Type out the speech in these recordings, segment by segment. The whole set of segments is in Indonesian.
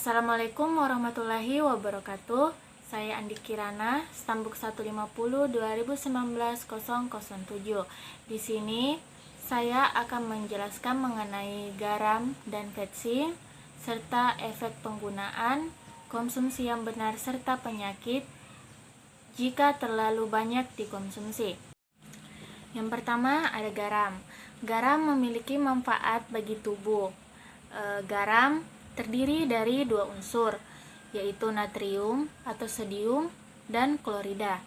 Assalamualaikum warahmatullahi wabarakatuh. Saya Andi Kirana, Stambuk 150 2019-007. Di sini saya akan menjelaskan mengenai garam dan vetsin serta efek penggunaan, konsumsi yang benar serta penyakit jika terlalu banyak dikonsumsi. Yang pertama ada garam. Garam memiliki manfaat bagi tubuh. Garam terdiri dari dua unsur, yaitu natrium atau sodium dan klorida.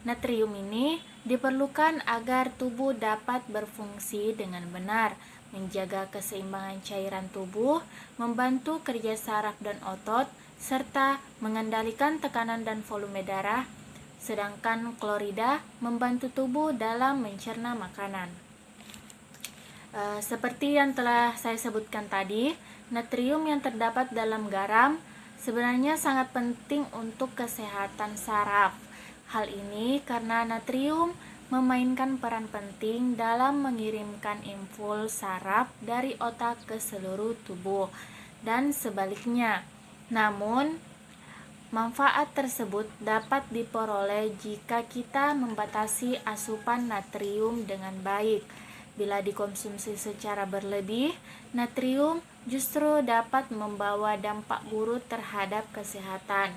Natrium ini diperlukan agar tubuh dapat berfungsi dengan benar, menjaga keseimbangan cairan tubuh, membantu kerja saraf dan otot, serta mengendalikan tekanan dan volume darah, sedangkan klorida membantu tubuh dalam mencerna makanan. Seperti yang telah saya sebutkan tadi, natrium yang terdapat dalam garam sebenarnya sangat penting untuk kesehatan saraf. Hal ini karena natrium memainkan peran penting dalam mengirimkan impuls saraf dari otak ke seluruh tubuh dan sebaliknya. Namun, manfaat tersebut dapat diperoleh jika kita membatasi asupan natrium dengan baik. Bila dikonsumsi secara berlebih, natrium justru dapat membawa dampak buruk terhadap kesehatan.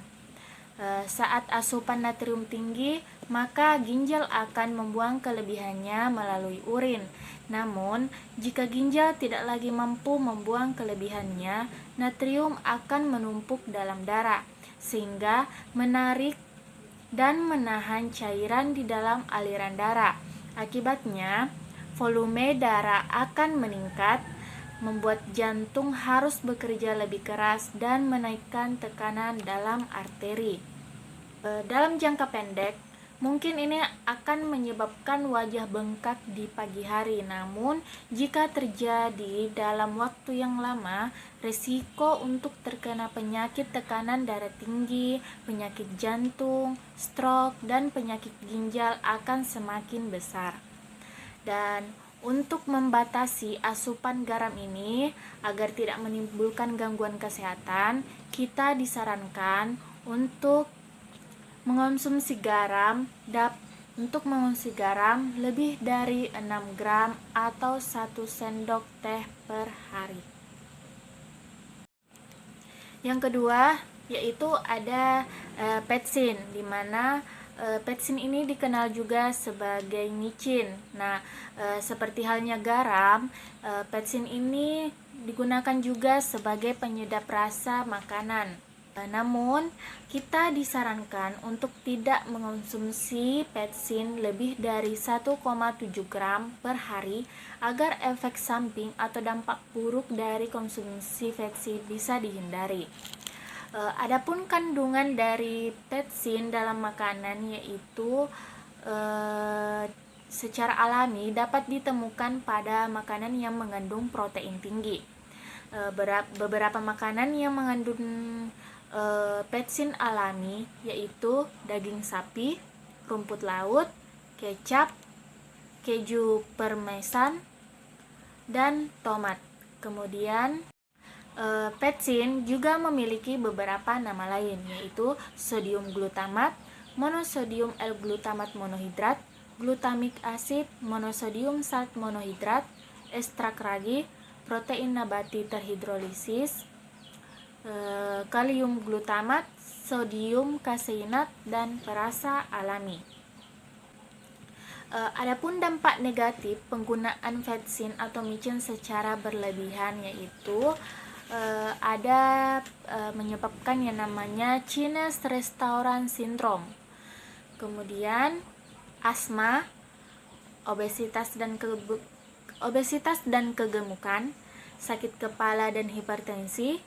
Saat asupan natrium tinggi, maka ginjal akan membuang kelebihannya melalui urin. Namun, jika ginjal tidak lagi mampu membuang kelebihannya, natrium akan menumpuk dalam darah, sehingga menarik dan menahan cairan di dalam aliran darah. Akibatnya, volume darah akan meningkat, membuat jantung harus bekerja lebih keras dan menaikkan tekanan dalam arteri. Dalam jangka pendek, mungkin ini akan menyebabkan wajah bengkak di pagi hari. Namun, jika terjadi dalam waktu yang lama, risiko untuk terkena penyakit tekanan darah tinggi, penyakit jantung, stroke, dan penyakit ginjal akan semakin besar. Dan untuk membatasi asupan garam ini agar tidak menimbulkan gangguan kesehatan, kita disarankan untuk mengonsumsi garam lebih dari 6 gram atau 1 sendok teh per hari. Yang kedua yaitu ada vetsin, di mana vetsin ini dikenal juga sebagai micin. Nah, seperti halnya garam, vetsin ini digunakan juga sebagai penyedap rasa makanan. Namun, kita disarankan untuk tidak mengonsumsi vetsin lebih dari 1,7 gram per hari agar efek samping atau dampak buruk dari konsumsi vetsin bisa dihindari. Adapun kandungan dari vetsin dalam makanan yaitu secara alami dapat ditemukan pada makanan yang mengandung protein tinggi. Beberapa makanan yang mengandung vetsin alami yaitu daging sapi, rumput laut, kecap, keju parmesan, dan tomat. Kemudian vetsin juga memiliki beberapa nama lain, yaitu sodium glutamat, monosodium L-glutamat monohidrat, glutamic acid, monosodium salt monohidrat, ekstrak ragi, protein nabati terhidrolisis, kalium glutamat, sodium kaseinat, dan perasa alami. Adapun dampak negatif penggunaan vetsin atau micin secara berlebihan yaitu ada menyebabkan yang namanya Chinese Restaurant Syndrome, kemudian asma, obesitas dan kegemukan, sakit kepala dan hipertensi,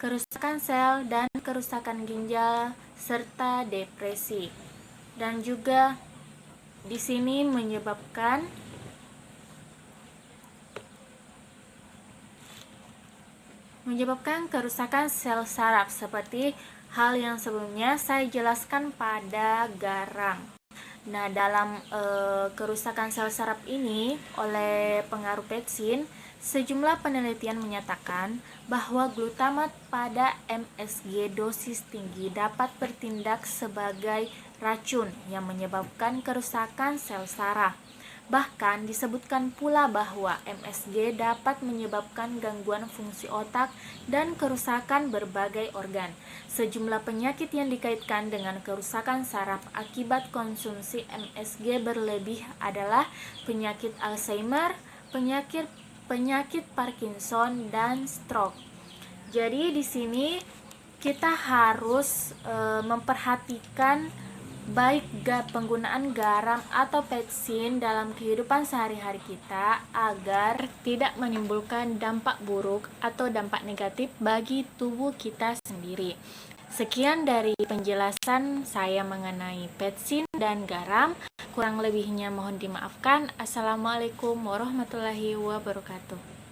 kerusakan sel dan kerusakan ginjal, serta depresi. Dan juga di sini menyebabkan kerusakan sel saraf seperti hal yang sebelumnya saya jelaskan pada garam. Nah, dalam kerusakan sel saraf ini oleh pengaruh petsin, sejumlah penelitian menyatakan bahwa glutamat pada MSG dosis tinggi dapat bertindak sebagai racun yang menyebabkan kerusakan sel saraf. Bahkan disebutkan pula bahwa MSG dapat menyebabkan gangguan fungsi otak dan kerusakan berbagai organ. Sejumlah penyakit yang dikaitkan dengan kerusakan saraf akibat konsumsi MSG berlebih adalah penyakit Alzheimer, penyakit Parkinson, dan stroke. Jadi di sini kita harus memperhatikan baik penggunaan garam atau petsin dalam kehidupan sehari-hari kita agar tidak menimbulkan dampak buruk atau dampak negatif bagi tubuh kita sendiri. Sekian dari penjelasan saya mengenai petsin dan garam. Kurang lebihnya mohon dimaafkan. Assalamualaikum warahmatullahi wabarakatuh.